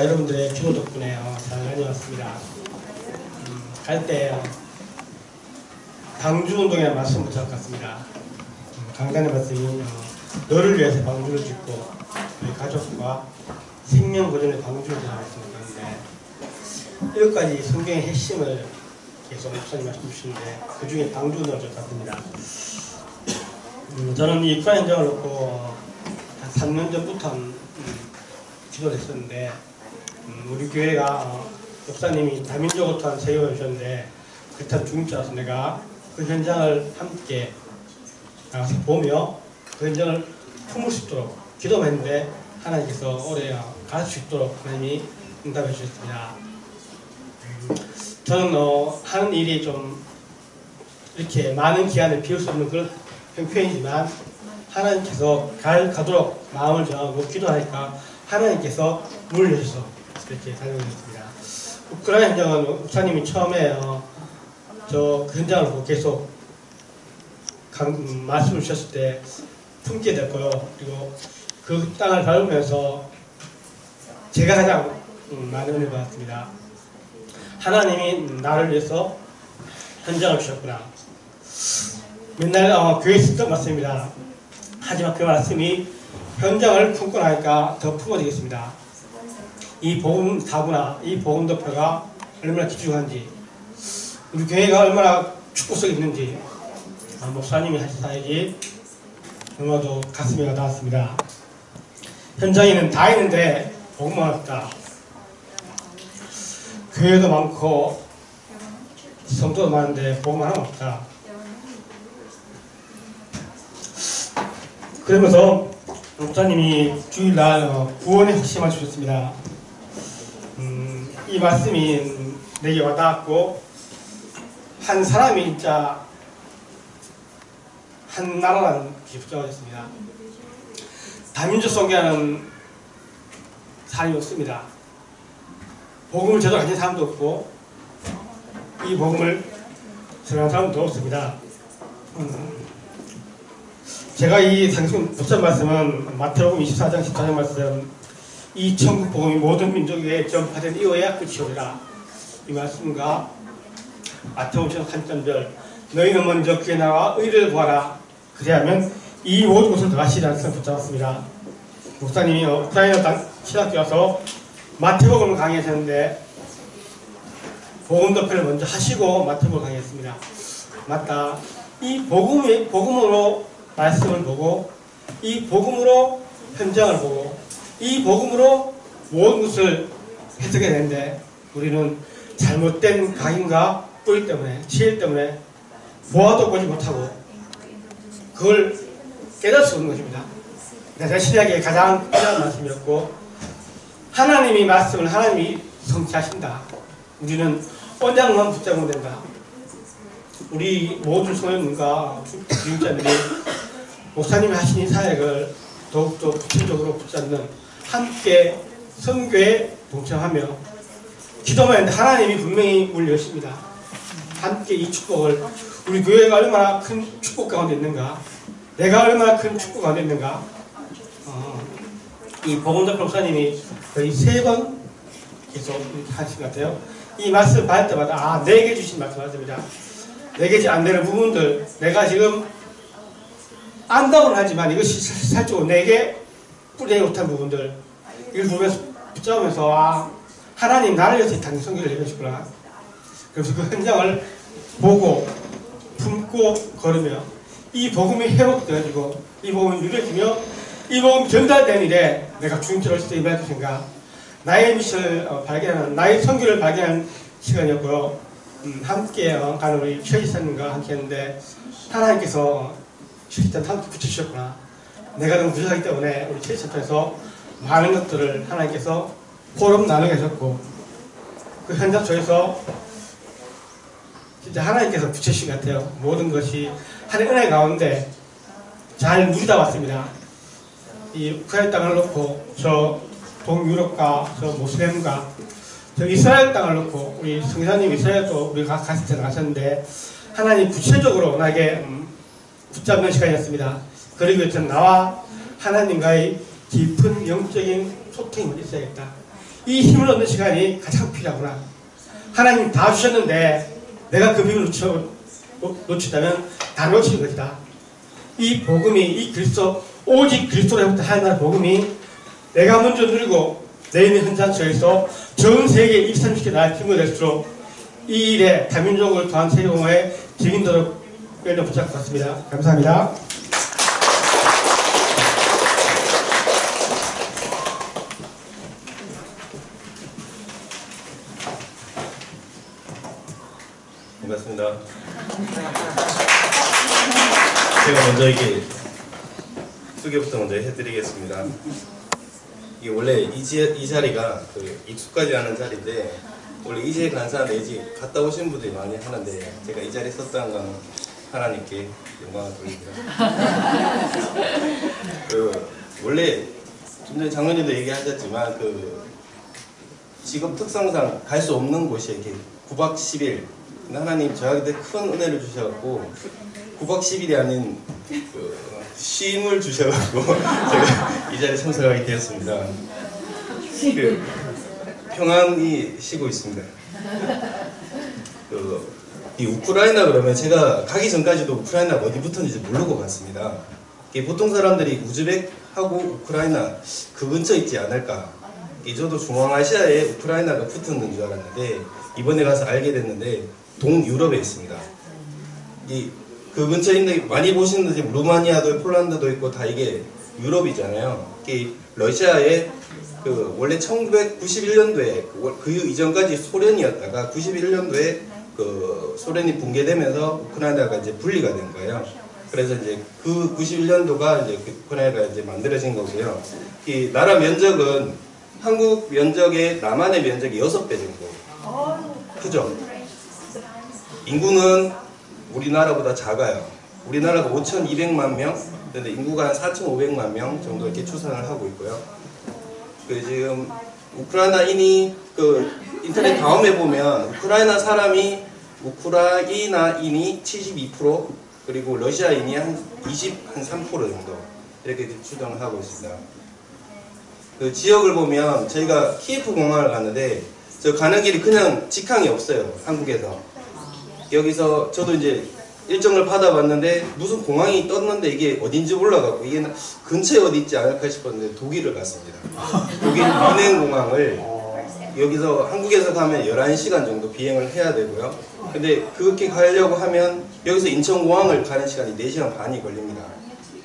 여러분들의 기도 덕분에 잘 다녀왔습니다. 갈 때 방주운동이라는 말씀 붙잡을 것 같습니다. 강단의 말씀이 너를 위해서 방주를 짓고 우리 가족과 생명보존의 방주를 지나갔습니다. 이것까지 성경의 핵심을 계속 목사님 말씀 주시는데 그 중에 방주운동을 좀 같습니다. 저는 이 북한 현장을 놓고 한 3년 전부터 기도를 했었는데 우리 교회가 목사님이 다민족을 통한 세계를 주셨는데 그렇다면 죽을 줄 알아서 내가 그 현장을 함께 나가서 보며 그 현장을 품을 수 있도록 기도만 했는데 하나님께서 올해 갈 수 있도록 하나님이 응답해 주셨습니다. 저는 하는 일이 좀 이렇게 많은 기간을 비울 수 없는 그런 형편이지만 하나님께서 가도록 마음을 정하고 기도하니까 하나님께서 문을 여셔서 이렇게 다녀오게 됐습니다. 우크라이나 현장은 목사님이 처음에 그 현장을 보고 계속 말씀을 주셨을 때 품게 됐고요. 그리고 그 땅을 밟으면서 제가 가장 많은 은혜를 받았습니다. 하나님이 나를 위해서 현장을 주셨구나. 맨날 교회에 있었던 말씀입니다. 하지만 그 말씀이 현장을 품고 나니까 더 품어지겠습니다. 이 복음 사구나, 이 복음 덕표가 얼마나 귀중한지, 우리 교회가 얼마나 축복성이 있는지 목사님이 하신 사역이 너무나도 가슴이 와닿았습니다. 현장에는 다 있는데 복음만 없다. 교회도 많고 성도도 많은데 복음 하나 없다. 그러면서 목사님이 주일날 구원의 확신을 주셨습니다. 이 말씀이 내게 와닿았고 한 사람이 진짜 한 나라라는 것이 붙잡아졌습니다. 다민족 선교하는 사람이 없습니다. 복음을 제대로 가진 사람도 없고 이 복음을 전하는 사람도 없습니다. 제가 이 상승 붙잡은 말씀은 마태복음 24장 14장 말씀, 이 천국 복음이 모든 민족에게 전파된 이후에야 끝이 오리라. 이 말씀과 마태복음 3절 너희는 먼저 그의 나라와 의를 구하라. 그래야면 이 모든 것을 더하시리라는 말씀을 붙잡았습니다. 목사님이 우크라이나 신학교 와서 마태복음을 강의하셨는데 복음 덕분을 먼저 하시고 마태복음을 강의했습니다. 맞다. 이 복음으로 말씀을 보고 이 복음으로 현장을 보고 이 복음으로 모든 것을 해석해야 되는데 우리는 잘못된 각인과 뿌리 때문에 지혜 때문에 보아도 보지 못하고 그걸 깨달을 수 없는 것입니다. 제가 신약의 가장 필요한 말씀이었고 하나님이 말씀을 하나님이 성취하신다. 우리는 언약만 붙잡으면 된다. 우리 모든 성도님과 주임자들이 목사님이 하신 이 사역을 더욱더 구체적으로 붙잡는 함께 선교에 동참하며 기도만 했는데 하나님이 분명히 문을 여십니다. 함께 이 축복을 우리 교회가 얼마나 큰 축복 가운데 있는가, 내가 얼마나 큰 축복 가운데 있는가. 이 복음덕 목사님이 거의 3번 계속 하신 것 같아요. 이 말씀을 받을 때마다 내게 주신 말씀 맞습니다. 내게 안 되는 부분들, 내가 지금 안다고는 하지만 이것이 살짝 내게 뿌리지 못한 부분들, 이걸 보면서 붙잡으면서 하나님 나를 위해서 이 단기 선교를 해주셨구나. 그래서 그 현장을 보고 품고 걸으며 이 복음이 회복되어지고 이 복음이 누려지며 이 복음이 전달되는 일에 내가 주님처럼 할 수 있을 것인가, 나의 미션을 발견하는, 나의 선교를 발견하는 시간이었고요. 함께 가는 우리 최 지사님과 함께 했는데 하나님께서 최 지사님 함께 붙여주셨구나. 내가 너무 부족하기 때문에 우리 최 지사님께서 많은 것들을 하나님께서 포럼 나누게 하셨고 그 현장 속에서 진짜 하나님께서 붙여주신 것 같아요. 모든 것이 하나님의 은혜 가운데 잘 누리다 왔습니다. 이 우크라이나 땅을 놓고 저 동유럽과 저 모슬렘과 저 이스라엘 땅을 놓고 우리 성사님 이스라엘도 우리가 갔을 때 나가셨는데 하나님 구체적으로 나에게 붙잡는 시간이었습니다. 그러기 위해서는 나와 하나님과의 깊은 영적인 소통이 있어야겠다. 이 힘을 얻는 시간이 가장 필요하구나. 하나님 다 주셨는데 내가 그 비밀을 놓친다면 다 놓치는 것이다. 이 복음이, 이 그리스도, 오직 그리스도로부터 하나님 나라 복음이 내가 먼저 누리고 내 있는 현장 속에서 전 세계에 입산시켜 나갈 힘을 낼수록 이 일에 다민족을 더한 세계공화에 증인도록 연락 부탁드렸습니다. 감사합니다. 반갑습니다. 제가 먼저 이렇게 소개부터 먼저 해드리겠습니다. 이게 원래 이 자리가 익숙하지 않은 자리인데, 원래 이제 간사 내지 갔다 오신 분들이 많이 하는데, 제가 이 자리에 섰다는 건 하나님께 영광을 돌립니다. 원래 좀 전에 장로님도 얘기하셨지만 직업 특성상 갈 수 없는 곳이 이렇게 9박 10일. 근데 하나님 저에게 큰 은혜를 주셔갖고 9박 10일이 아닌 쉼을 주셔갖고 제가 이 자리에 참석하게 되었습니다. 평안히 쉬고 있습니다. 이 우크라이나 그러면 제가 가기 전까지도 우크라이나가 어디 붙었는지 모르고 갔습니다. 보통 사람들이 우즈벡하고 우크라이나 그 근처에 있지 않을까. 저도 중앙아시아에 우크라이나가 붙었는 줄 알았는데 이번에 가서 알게 됐는데 동유럽에 있습니다. 그 근처에 있는 많이 보시는 루마니아도 폴란드도 있고 다 이게 유럽이잖아요. 러시아에 원래 1991년도에 그 이전까지 소련이었다가 91년도에 소련이 붕괴되면서 우크라이나가 이제 분리가 된 거예요. 그래서 이제 그 91년도가 이제 우크라이나가 이제 만들어진 거고요. 이 나라 면적은 한국 면적의 남한의 면적이 6배 정도. 크죠? 인구는 우리나라보다 작아요. 우리나라가 5,200만 명, 근데 인구가 한 4,500만 명 정도 이렇게 추산을 하고 있고요. 지금 우크라이나인이 인터넷 다음에 보면 우크라이나인이 72%, 그리고 러시아인이 한 3% 정도 이렇게 추정을 하고 있습니다. 지역을 보면 저희가 키예프 공항을 갔는데 저 가는 길이 그냥 직항이 없어요. 한국에서. 여기서 저도 이제 일정을 받아봤는데 무슨 공항이 떴는데 이게 어딘지 몰라갖고 이게 근처에 어디 있지 않을까 싶었는데 독일을 갔습니다. 독일 뮌헨 공항을 여기서 한국에서 가면 11시간 정도 비행을 해야 되고요. 근데 그렇게 가려고 하면 여기서 인천공항을 가는 시간이 4시간 반이 걸립니다.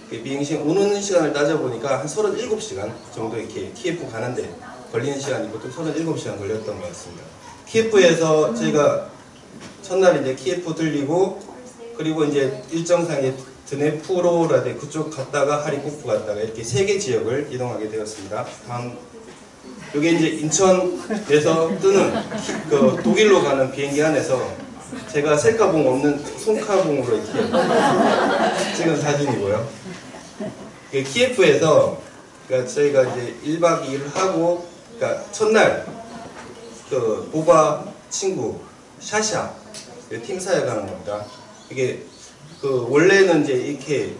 비행시간 오는 시간을 따져보니까 한 37시간 정도 이렇게 키예프 가는데 걸리는 시간이 보통 37시간 걸렸던 것 같습니다. 키예프에서 저희가 첫날 이제 키예프 들리고 그리고 이제 일정상에 드네프로라든지 그쪽 갔다가 하리코프 갔다가 이렇게 3개 지역을 이동하게 되었습니다. 다음 이게 이제 인천에서 뜨는 독일로 가는 비행기 안에서 제가 셀카봉 없는 손카봉으로 이렇게 찍은 사진이고요. 키예프에서 저희가 이제 1박 2일 하고 첫날 보바 친구 샤샤 팀사에 가는 겁니다. 이게 원래는 이제 이렇게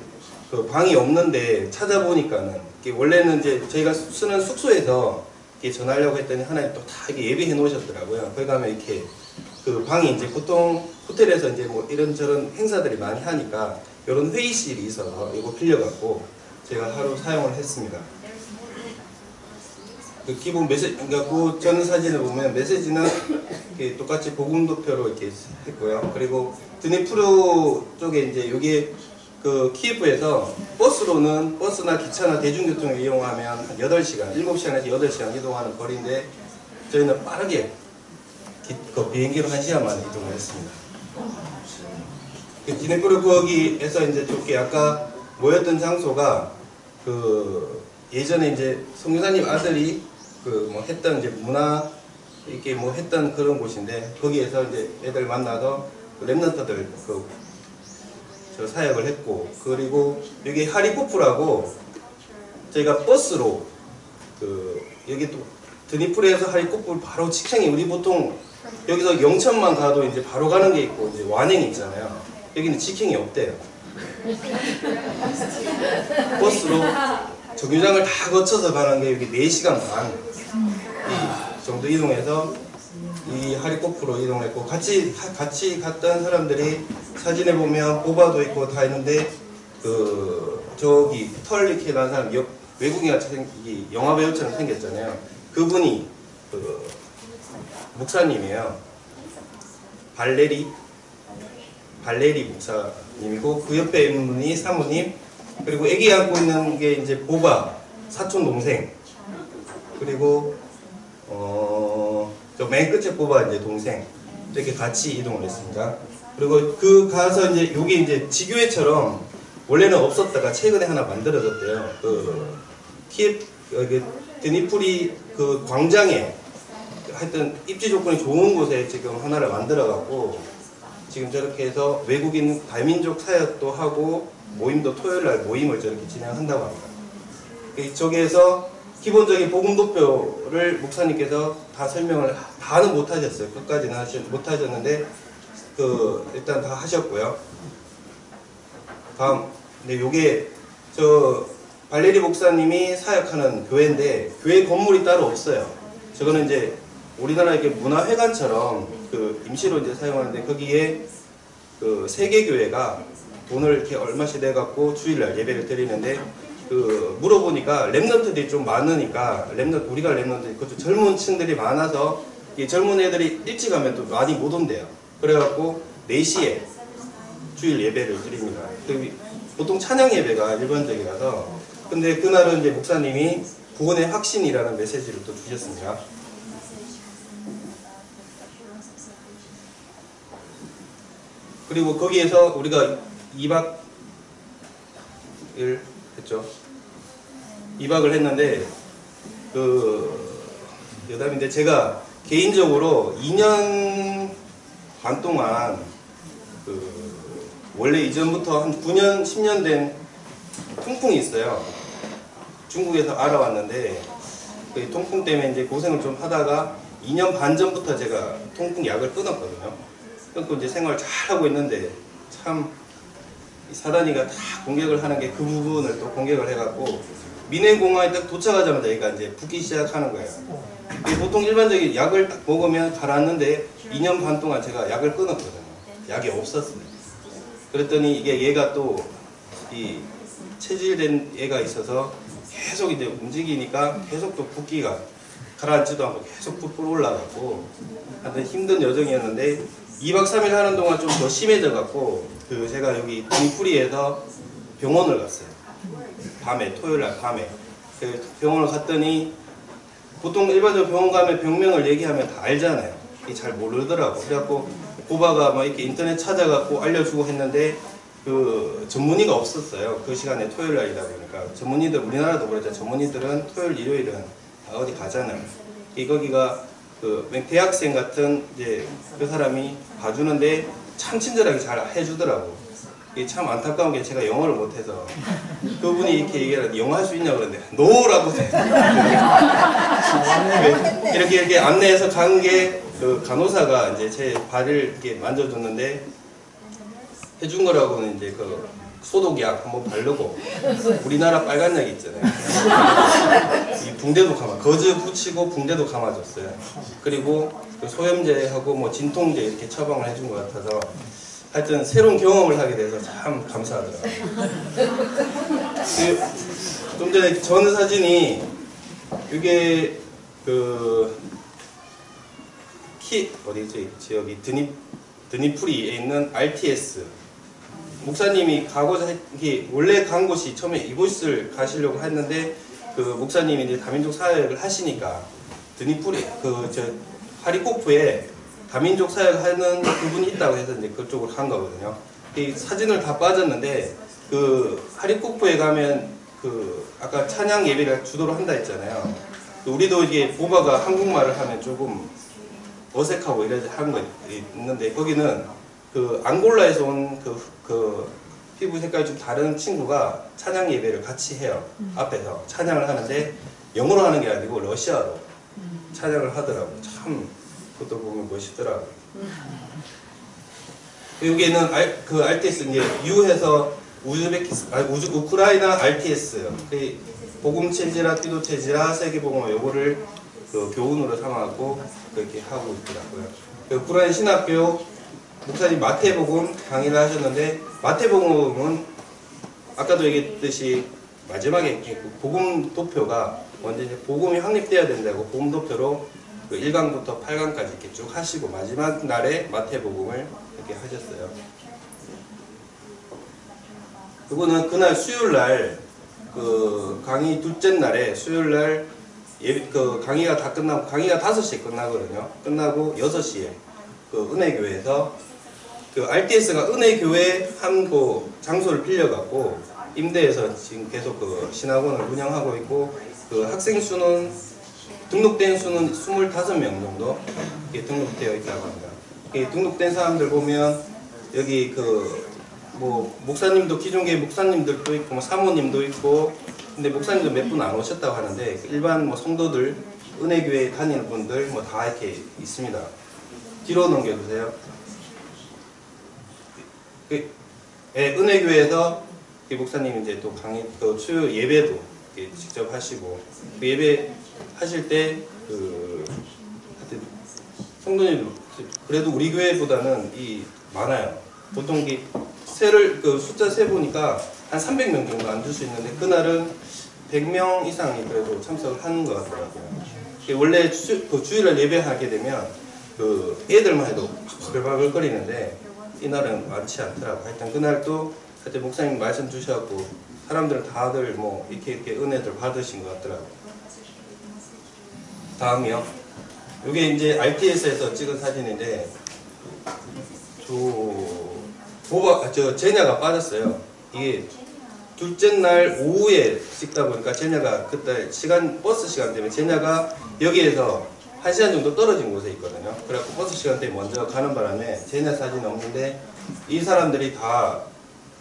방이 없는데 찾아보니까는 원래는 이제 저희가 쓰는 숙소에서 이렇게 전하려고 했더니 하나님 또 다 이렇게 예비해 놓으셨더라고요. 거기 가면 이렇게 방이 이제 보통 호텔에서 이제 뭐 이런저런 행사들이 많이 하니까 이런 회의실이 있어서 이거 빌려갖고 제가 하루 사용을 했습니다. 기본 메시지, 그러니까 그 전 사진을 보면 메시지는 이렇게 똑같이 복음도표로 이렇게 했고요. 그리고 드니프로 쪽에 이제 여기에 키예프에서 버스나 기차나 대중교통을 이용하면 한 8시간, 7시간에서 8시간 이동하는 거리인데 저희는 빠르게 비행기로 1시간 만에 이동을 했습니다. 드니프로 거기에서 이제 좋게 아까 모였던 장소가 예전에 이제 성교사님 아들이 뭐 했던 이제 문화 이렇게 뭐 했던 그런 곳인데 거기에서 이제 애들 만나서 랩런터들 저 사역을 했고, 그리고 여기 하리코프라고 저희가 버스로 여기 또 드니프르에서 하리코프 바로 직행이 우리 보통 여기서 영천만 가도 이제 바로 가는 게 있고 이제 완행이 있잖아요. 여기는 직행이 없대요. 버스로 정류장을 다 거쳐서 가는 게 여기 4시간 반. 정도 이동해서 이 하리코프로 이동했고 같이 갔던 사람들이 사진에 보면 보바도 있고 다 있는데 그 저기 털 이렇게 난 사람 외국인같이 영화 배우처럼 생겼잖아요. 그분이 그 목사님이에요. 발레리 목사님이고 그 옆에 있는 분이 사모님, 그리고 아기 안고 있는 게 이제 보바 사촌 동생, 그리고 저 맨 끝에 보바 이제 동생, 이렇게 같이 이동을 했습니다. 그리고 그 가서 이제 요게 이제 지교회처럼 원래는 없었다가 최근에 하나 만들어졌대요. 그 키예프 드니프리 그 광장에 하여튼 입지 조건이 좋은 곳에 지금 하나를 만들어 갖고 지금 저렇게 해서 외국인 다민족 사역도 하고 모임도 토요일날 모임을 저렇게 진행한다고 합니다. 저기에서 기본적인 복음도표를 목사님께서 다 설명을 다는 못하셨어요. 끝까지는 못하셨는데 일단 다 하셨고요. 다음, 근데 요게 저 발레리 목사님이 사역하는 교회인데 교회 건물이 따로 없어요. 저거는 이제 우리나라 이렇게 문화회관처럼 그 임시로 이제 사용하는데 거기에 그 세계교회가 돈을 이렇게 얼마씩 내갖고 주일날 예배를 드리는데 그 물어보니까 랩런트들이 좀 많으니까 우리가 랩런트 그쪽 젊은 층들이 많아서 이 젊은 애들이 일찍 가면 또 많이 못 온대요. 그래갖고 4시에 주일 예배를 드립니다. 보통 찬양 예배가 일반적이라서 근데 그날은 이제 목사님이 구원의 확신이라는 메시지를 또 주셨습니다. 그리고 거기에서 우리가 2박을 했죠. 2박을 했는데 여담인데 제가 개인적으로 2년 반 동안 원래 이전부터 한 9년, 10년 된 통풍이 있어요. 중국에서 알아왔는데 그 통풍 때문에 이제 고생을 좀 하다가 2년 반 전부터 제가 통풍 약을 끊었거든요. 끊고 이제 생활을 잘 하고 있는데 참 사단이가 다 공격을 하는 게 그 부분을 또 공격을 해갖고 민해공항에 딱 도착하자마자 얘가 이제 붓기 시작하는 거예요. 보통 일반적인 약을 딱 먹으면 가라앉는데 2년 반 동안 제가 약을 끊었거든요. 약이 없었어요. 그랬더니 이게 얘가 또 이 체질된 애가 있어서 계속 이제 움직이니까 계속 또 붓기가 가라앉지도 않고 계속 붓불 올라가고 하여튼 힘든 여정이었는데 2박 3일 하는 동안 좀 더 심해져 갖고 제가 여기 드니프리에서 병원을 갔어요. 밤에 토요일날 밤에 병원을 갔더니 보통 일반적으로 병원 가면 병명을 얘기하면 다 알잖아요. 잘 모르더라고. 그래갖고 보바가 막 이렇게 인터넷 찾아갖고 알려주고 했는데 그 전문의가 없었어요. 그 시간에 토요일 날이다 보니까 전문의들 우리나라도 그렇죠. 전문의들은 토요일 일요일은 다 어디 가잖아요. 거기가 대학생 같은 이제 그 사람이 봐주는데 참 친절하게 잘 해주더라고. 이게 참 안타까운 게 제가 영어를 못해서 그분이 이렇게 얘기하는데 영어 할 수 있냐고 그러는데 노라고 이렇게 안내해서 간 게 그 간호사가 이제 제 발을 이렇게 만져줬는데 해준 거라고는 이제 그 소독약 한번 바르고 우리나라 빨간 약이 있잖아요. 이 붕대도 거즈 붙이고 붕대도 감아줬어요. 그리고 그 소염제하고 뭐 진통제 이렇게 처방을 해준 것 같아서 하여튼 새로운 경험을 하게 돼서 참 감사하더라고요. 좀 전에 전 사진이 이게 어디지 지역이 드니프리에 있는 RTS 목사님이 가고자 원래 간 곳이 처음에 이곳을 가시려고 했는데 그 목사님이 이제 다민족 사역을 하시니까 드니프리 하리코프에 다민족 사역을 하는 그분이 있다고 해서 이제 그쪽으로 간 거거든요. 이 사진을 다 빠졌는데 그 하리코프에 가면 아까 찬양 예배를 주도로 한다 했잖아요. 우리도 이게 보바가 한국말을 하면 조금 어색하고 이래서 하는 거 있는데 거기는 앙골라에서 온 피부 색깔이 좀 다른 친구가 찬양 예배를 같이 해요. 앞에서 찬양을 하는데 영어로 하는 게 아니고 러시아로 찬양을 하더라고요. 참 그것도 보면 멋있더라고요. 여기에는 RTS 이제 U해서 우크라이나 RTS 복음 체제라 기도 체제라 세계 복음 요거를 그 교훈으로 삼아갖고 그렇게 하고 있더라고요. 그 우크라이나 신학교 목사님 마태복음 강의를 하셨는데, 마태복음은 아까도 얘기했듯이 마지막에 그 복음 도표가 먼저 이제 복음이 확립돼야 된다고 복음 도표로 그 1강부터 8강까지 이렇게 쭉 하시고 마지막 날에 마태복음을 이렇게 하셨어요. 그거는 그날 수요일 날 그 강의 둘째 날에 수요일 날 그 강의가 다 끝나고, 강의가 5시에 끝나거든요. 끝나고 6시에 그 은혜교회에서 그 RTS가 은혜교회 한 그 장소를 빌려갖고 임대해서 지금 계속 그 신학원을 운영하고 있고, 그 학생 수는 등록된 수는 25명 정도 이렇게 등록되어 있다고 합니다. 이렇게 등록된 사람들 보면 여기 그 뭐 목사님도 기존 교회 목사님들도 있고 뭐 사모님도 있고, 근데 목사님도 몇 분 안 오셨다고 하는데 일반 뭐 성도들 은혜교회 다니는 분들 뭐 다 이렇게 있습니다. 뒤로 넘겨주세요. 은혜교회에서 목사님 이제 또 강의, 또 수요 예배도 직접 하시고, 그 예배 하실 때 성도님 그래도 우리 교회보다는 많아요. 보통 그 숫자 세 보니까 한 300명 정도 앉을 수 있는데 그날은 100명 이상이 그래도 참석을 하는 것 같더라고요. 원래 주일날 예배하게 되면 그 애들만 해도 바글바글 거리는데 이날은 많지 않더라고요. 하여튼 그날도 하여튼 목사님 말씀 주셔갖고 사람들 다들 뭐 이렇게 은혜들 받으신 것 같더라고요. 다음이요. 이게 이제 RTS에서 찍은 사진인데 제냐가 빠졌어요. 이게 둘째 날 오후에 찍다 보니까 제냐가 그때 버스 시간 때문에 제냐가 여기에서 1시간 정도 떨어진 곳에 있거든요. 그래갖고 버스 시간 때문에 먼저 가는 바람에 제냐 사진이 없는데, 이 사람들이 다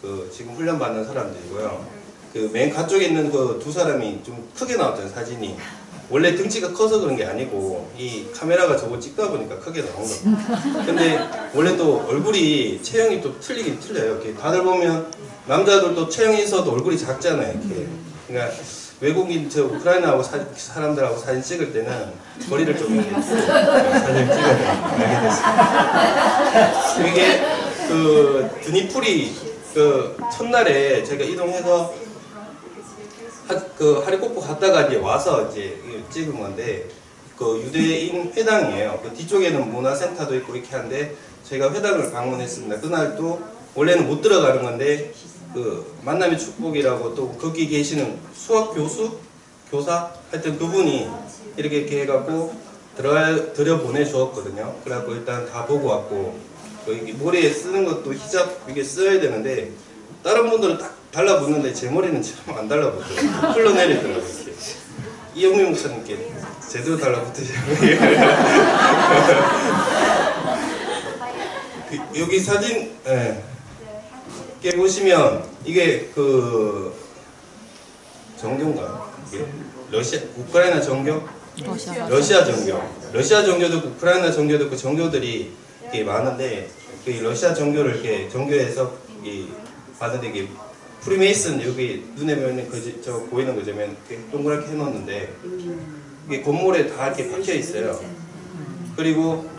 그 지금 훈련 받는 사람들이고요. 그 맨 가쪽에 있는 그 두 사람이 좀 크게 나왔잖아요, 사진이. 원래 등치가 커서 그런 게 아니고 이 카메라가 저거 찍다 보니까 크게 나온 겁니다. 근데 원래 또 얼굴이 체형이 또 틀리긴 틀려요. 이렇게 다들 보면 남자들도 체형이 있어도 얼굴이 작잖아요, 이렇게. 그러니까 외국인 우크라이나하고 사람들하고 사진 찍을 때는 머리를 좀 이렇게 사진을 찍어야 돼요. 알게 됐습니다. 이게 그 드니프리 그 첫날에 제가 이동해서 하리코프 갔다가 이제 와서 이제 찍은 건데, 그 유대인 회당이에요. 그 뒤쪽에는 문화센터도 있고 이렇게 한데 저희가 회당을 방문했습니다. 그날도 원래는 못 들어가는 건데 그 만남의 축복이라고 또 거기 계시는 수학 교사 하여튼 그분이 이렇게 해갖고 들여 보내주었거든요. 그래갖고 일단 다 보고 왔고, 머리에 쓰는 것도 히잡 이게 써야 되는데 다른 분들은 딱 달라붙는데 제 머리는 참 안 달라붙어요. 흘러내리더라고요. 이렇게. 이영민 목사님께 제대로 달라붙으시고요. 여기 사진 이렇게 보시면 이게 그 정교인가요? 우크라이나 정교? 러시아 정교. 러시아 정교도 있고 우크라이나 정교도 있고 정교들이 이렇게 많은데, 그 러시아 정교를 이렇게 정교에서 봤는데 이게 프리메이슨 여기 눈에 보이는 저 보이는 거잖아요. 이렇게 동그랗게 해놓는데 이게 건물에 다 이렇게 박혀 있어요. 그리고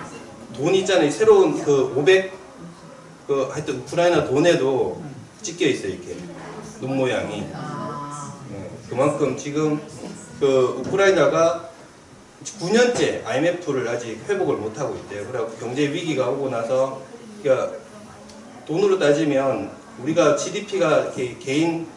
돈 있잖아요. 새로운 그 500 하여튼 우크라이나 돈에도 찍혀 있어요. 이렇게 눈 모양이. 그만큼 지금 그 우크라이나가 9년째 IMF를 아직 회복을 못 하고 있대요. 그래서 경제 위기가 오고 나서, 그러니까 돈으로 따지면 우리가 GDP가 이렇게 개인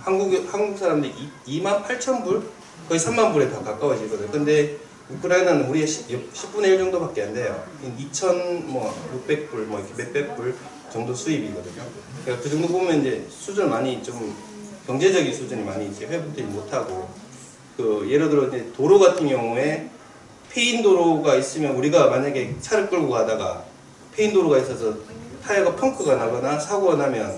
한국 사람들이 28,000불? 거의 3만 불에 다 가까워지거든요. 근데 우크라이나는 우리의 10분의 1 정도밖에 안 돼요. 2,600불, 뭐 이렇게 몇백 불 정도 수입이거든요. 그러니까 그 정도 보면 이제 수준 많이 좀 경제적인 수준이 많이 이제 회복되지 못하고, 그 예를 들어 이제 도로 같은 경우에 페인 도로가 있으면 우리가 만약에 차를 끌고 가다가 페인 도로가 있어서 타이어가 펑크가 나거나 사고가 나면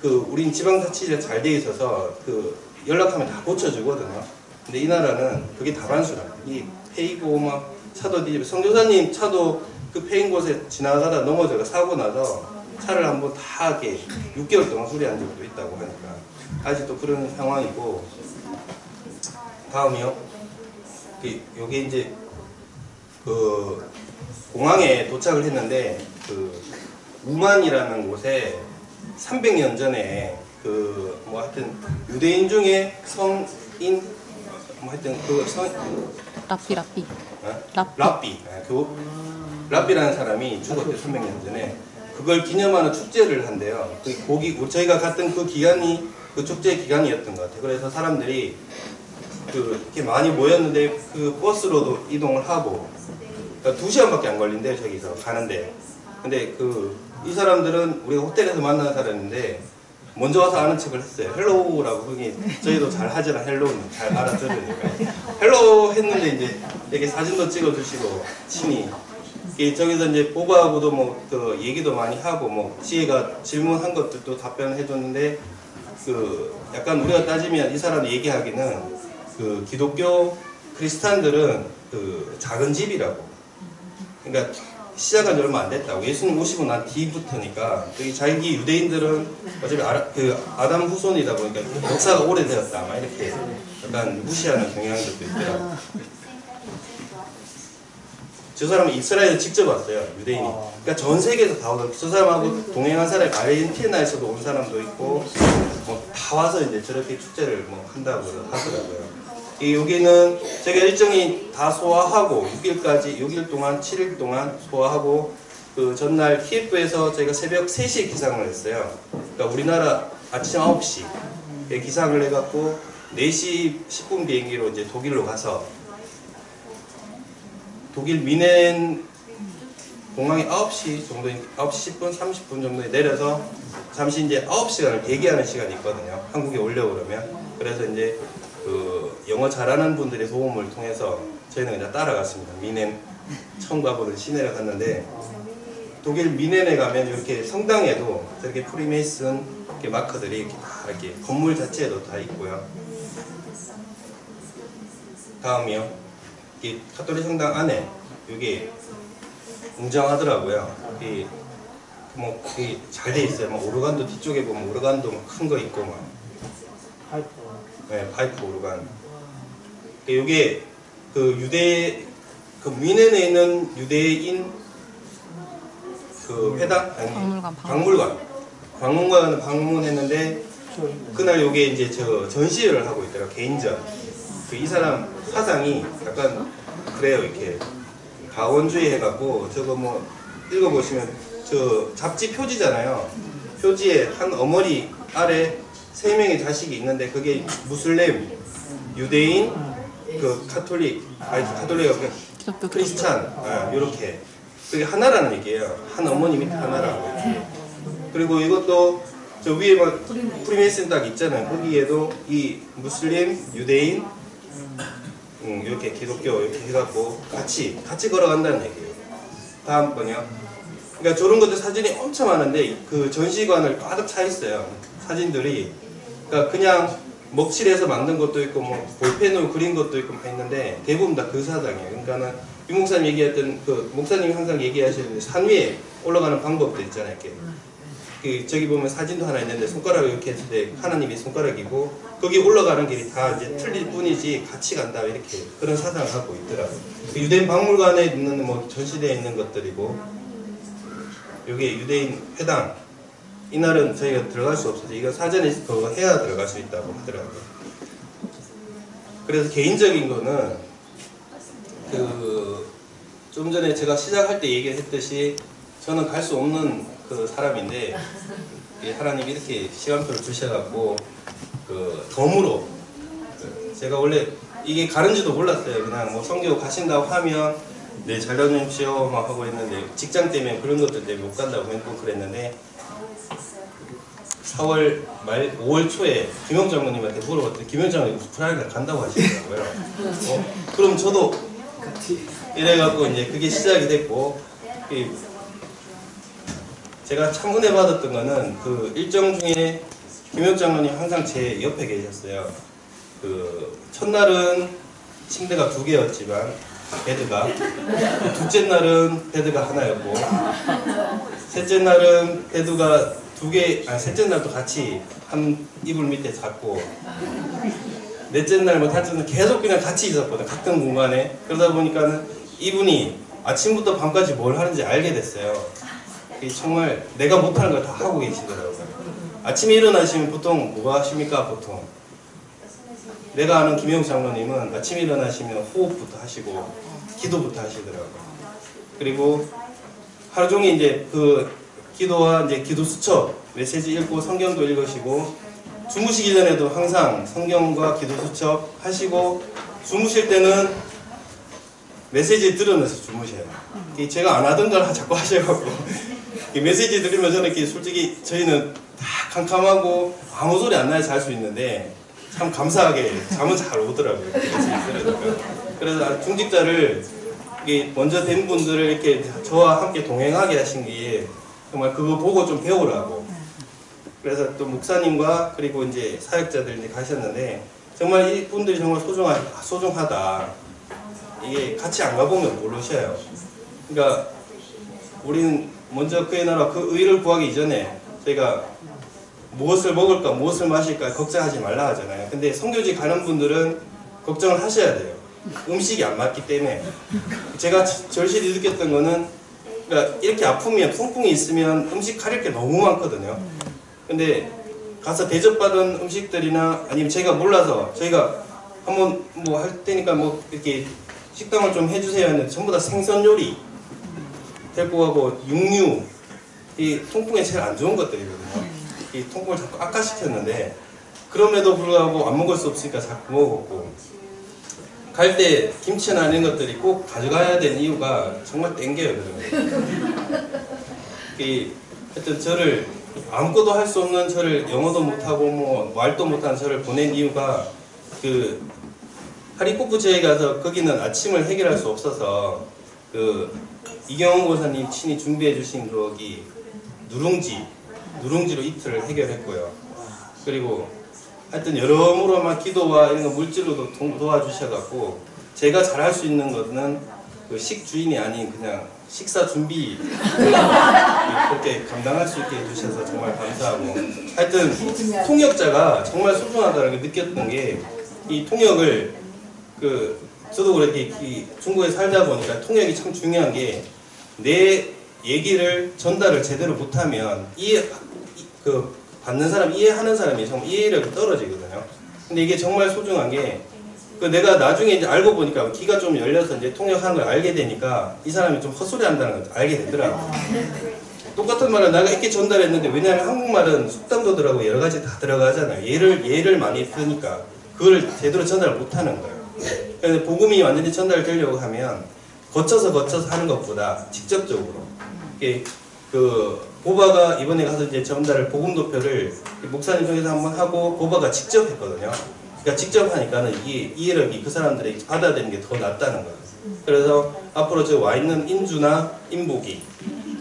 그 우린 지방자치제가 잘 돼 있어서 그 연락하면 다 고쳐주거든요. 근데 이 나라는 그게 다반수라. 이 페이고 막 차도 뒤집어. 성교사님 차도 그 페인 곳에 지나가다 넘어져서 사고 나서 차를 한번 다 이렇게 6개월 동안 수리한 적도 있다고 하니까 아직도 그런 상황이고. 다음이요. 요게 이제 그 공항에 도착을 했는데 그 우만이라는 곳에 300년 전에 그 뭐 하여튼 유대인 중에 성인 뭐 하여튼 그 라삐. 어? 라삐. 라삐. 라삐라는 사람이 죽었대 300년 전에. 그걸 기념하는 축제를 한대요. 저희가 갔던 그 기간이 그 축제 기간이었던 것 같아요. 그래서 사람들이 이렇게 많이 모였는데 그 버스로도 이동을 하고, 그러니까 2시간밖에 안 걸린대요, 저기서 가는데. 근데 이 사람들은 우리가 호텔에서 만난 사람인데 먼저 와서 아는 척을 했어요. 헬로우라고. 그게 저희도 잘 하잖아. 헬로우는 잘 알아들으니까. 헬로우 했는데 이제 이렇게 사진도 찍어주시고 친히 저기서 이제 보고하고도 뭐 얘기도 많이 하고 뭐 지혜가 질문한 것들도 답변을 해줬는데 약간 우리가 따지면 이 사람이 얘기하기는 기독교 크리스찬들은 작은 집이라고. 그러니까 시작한 지 얼마 안 됐다고. 예수님 오시고 난 뒤부터니까 자기 유대인들은 어차피 아담 후손이다 보니까 역사가 오래되었다 막 이렇게 약간 무시하는 경향들도 있더라고요. 저 사람은 이스라엘에 직접 왔어요, 유대인이. 그러니까 전 세계에서 다 오고, 저 사람하고 동행한 사람이 아르헨티나에서도 온 사람도 있고, 뭐 다 와서 이제 저렇게 축제를 뭐 한다고 하더라고요. 여기는 제가 일정이 다 소화하고 6일 동안 7일 동안 소화하고 그 전날 키예프에서 저희가 새벽 3시에 기상을 했어요. 그러니까 우리나라 아침 9시에 기상을 해갖고 4시 10분 비행기로 이제 독일로 가서 독일 미넨 공항에 9시 정도, 9시 10분, 30분 정도에 내려서 잠시 이제 9시간을 대기하는 시간이 있거든요. 한국에 오려고 그러면. 그래서 이제 영어 잘하는 분들의 도움을 통해서 저희는 그냥 따라갔습니다. 미넨 처음 가보는 시내를 갔는데 독일 미넨에 가면 이렇게 성당에도 저렇게 프리메이슨 이렇게 마커들이 이렇게 다 이렇게 건물 자체에도 다 있고요. 다음이요. 이 가톨릭 성당 안에 이게 웅장하더라고요. 뭐 잘 돼 있어요. 막 오르간도 뒤쪽에 보면 오르간도 큰 거 있고 막. 네, 파이프 오르간. 이게 미넨에 있는 유대인 회당? 아니, 박물관을 방문했는데 그날 요게 이제 전시회를 하고 있더라고요. 개인전. 이 사람 사상이 약간 그래요. 이렇게 가원주의 해갖고 저거 뭐 읽어보시면 잡지 표지잖아요. 표지에 한 어머니 아래 3명의 자식이 있는데 그게 무슬림, 유대인, 카톨릭, 크리스찬, 요렇게. 그게 하나라는 얘기예요. 한 어머니 밑에 하나라고. 이렇게. 그리고 이것도 저 위에 막 프리메이슨 딱 있잖아요. 거기에도 이 무슬림, 유대인, 이렇게 기독교 이렇게 해갖고 같이 걸어간다는 얘기예요. 다음 번이요. 그러니까 저런 것들 사진이 엄청 많은데 그 전시관을 가득 차 있어요. 사진들이. 그러니까 그냥 먹칠해서 만든 것도 있고 뭐 볼펜으로 그린 것도 있고 막 있는데 대부분 다 그 사상이에요. 그러니까는 유 목사님 얘기했던 목사님이 항상 얘기하시는 산 위에 올라가는 방법도 있잖아요. 이렇게. 저기 보면 사진도 하나 있는데 손가락을 이렇게 했을 때 하나님이 손가락이고 거기 올라가는 길이 다 이제 틀릴 뿐이지 같이 간다 이렇게 그런 사상을 갖고 있더라고요. 유대인 박물관에 있는 뭐 전시되어 있는 것들이고 이게 유대인 회당. 이날은 저희가 들어갈 수 없어서 이거 사전에 그거 해야 들어갈 수 있다고 하더라고요. 그래서 개인적인 거는 좀 전에 제가 시작할 때 얘기했듯이 저는 갈 수 없는 사람인데 하나님이 이렇게 시간표를 주셔갖고 덤으로 제가 원래 이게 가는지도 몰랐어요. 그냥 뭐 성교 가신다고 하면 네 잘 다녀오십시오 막 하고 있는데 직장 때문에 그런 것들 때문에 못 간다고 했고 그랬는데 4월 말 5월 초에 김영 장로님한테 물어봤더니 김영 장로님 우크라이나 간다고 하시더라고요. 그럼 저도 이래갖고 이제 그게 시작이 됐고 제가 참 은혜 받았던 거는 일정 중에 김영 장로님 항상 제 옆에 계셨어요. 첫날은 침대가 2개였지만 베드가 둘째 날은 베드가 하나였고 셋째 날은 베드가 셋째 날도 같이 한 이불 밑에 잤고 넷째 날, 뭐 다섯 날 계속 그냥 같이 있었거든. 같은 공간에. 그러다 보니까는 이분이 아침부터 밤까지 뭘 하는지 알게 됐어요. 정말 내가 못하는 걸 다 하고 계시더라고요. 아침에 일어나시면 보통 뭐가 하십니까? 보통 내가 아는 김영욱 장로님은 아침에 일어나시면 호흡부터 하시고 기도부터 하시더라고요. 그리고 하루 종일 이제 그 기도와 이제 기도 수첩 메시지 읽고 성경도 읽으시고 주무시기 전에도 항상 성경과 기도 수첩 하시고 주무실 때는 메시지 들으면서 주무셔요. 제가 안 하던 걸 자꾸 하셔갖고 메시지 들으면 저는 이렇게 솔직히 저희는 다 캄캄하고 아무 소리 안 나야 잘 수 있는데 참 감사하게 잠은 잘 오더라고요. 그래서 중직자를 먼저 된 분들을 이렇게 저와 함께 동행하게 하신 게 정말 그거 보고 좀 배우라고. 그래서 또 목사님과 그리고 이제 사역자들 이제 가셨는데 정말 이 분들이 정말 소중하다. 이게 같이 안 가보면 모르셔요. 그러니까 우리는 먼저 그의 나라 그 의를 구하기 이전에 저희가 무엇을 먹을까 무엇을 마실까 걱정하지 말라 하잖아요. 근데 선교지 가는 분들은 걱정을 하셔야 돼요. 음식이 안 맞기 때문에. 제가 절실히 느꼈던 거는 그러니까 이렇게 아프면 통풍이 있으면 음식 가릴 게 너무 많거든요. 근데 가서 대접받은 음식들이나 아니면 제가 몰라서 저희가 한번 뭐 할 테니까 뭐 이렇게 식당을 좀 해주세요 했는데 전부 다 생선 요리 데리고 가고 육류 이 통풍에 제일 안 좋은 것들이거든요. 이 통풍을 자꾸 악화시켰는데 그럼에도 불구하고 안 먹을 수 없으니까 자꾸 먹었고 갈 때 김치나 이런 것들이 꼭 가져가야 되는 이유가 정말 땡겨요. 하여튼 저를 아무것도 할 수 없는 저를 영어도 못하고 뭐 말도 못하는 저를 보낸 이유가 그 하리코프 지역에 가서 거기는 아침을 해결할 수 없어서 그 이경원 고사님 친히 준비해 주신 거기 누룽지로 이틀을 해결했고요. 그리고 하여튼 여러모로 막 기도와 이런 거 물질로도 도와주셔갖고 제가 잘할 수 있는 것은 그 식주인이 아닌 그냥 식사 준비 그렇게 감당할 수 있게 해주셔서 정말 감사하고 하여튼 통역자가 정말 소중하다는 걸 느꼈던 게 이 통역을 저도 그렇게 중국에 살다 보니까 통역이 참 중요한 게 내 얘기를 전달을 제대로 못하면 받는 사람, 이해하는 사람이 정말 이해력이 떨어지거든요. 근데 이게 정말 소중한 게 내가 나중에 이제 알고 보니까 귀가 좀 열려서 이제 통역하는 걸 알게 되니까 이 사람이 좀 헛소리 한다는 걸 알게 되더라고요. 똑같은 말을 내가 이렇게 전달했는데 왜냐하면 한국말은 속담도들하고 여러 가지 다 들어가잖아요. 예를 많이 쓰니까 그걸 제대로 전달을 못하는 거예요. 그래서 복음이 완전히 전달되려고 하면 거쳐서 하는 것보다 직접적으로 보바가 이번에 가서 이제 전달을 복음도표를 목사님 통해서 한번 하고 보바가 직접 했거든요. 그러니까 직접 하니까는 이해력이 그 사람들이 받아들이는 게 더 낫다는 거예요. 그래서 앞으로 저 와 있는 인주나 인복이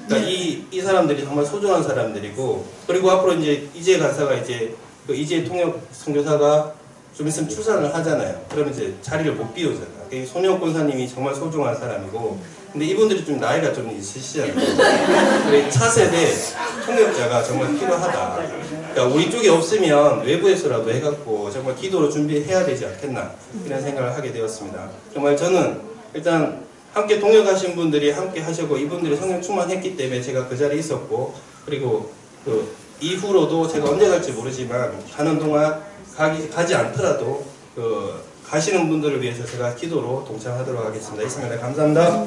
그러니까 이 사람들이 정말 소중한 사람들이고 그리고 앞으로 이제 이재 간사가 이제 그 이재 통역 선교사가 좀 있으면 출산을 하잖아요. 그러면 이제 자리를 못 비우잖아요. 손영 권사님이 정말 소중한 사람이고 근데 이분들이 좀 나이가 좀 있으시잖아요. 차세대 통역자가 정말 필요하다. 그러니까 우리 쪽에 없으면 외부에서라도 해갖고 정말 기도로 준비해야 되지 않겠나 이런 생각을 하게 되었습니다. 정말 저는 일단 함께 동역하신 분들이 함께 하시고 이분들이 성령 충만했기 때문에 제가 그 자리에 있었고 그리고 그 이후로도 제가 언제 갈지 모르지만 가는 동안 가지 않더라도 가시는 분들을 위해서 제가 기도로 동참하도록 하겠습니다. 이상입니다. 감사합니다.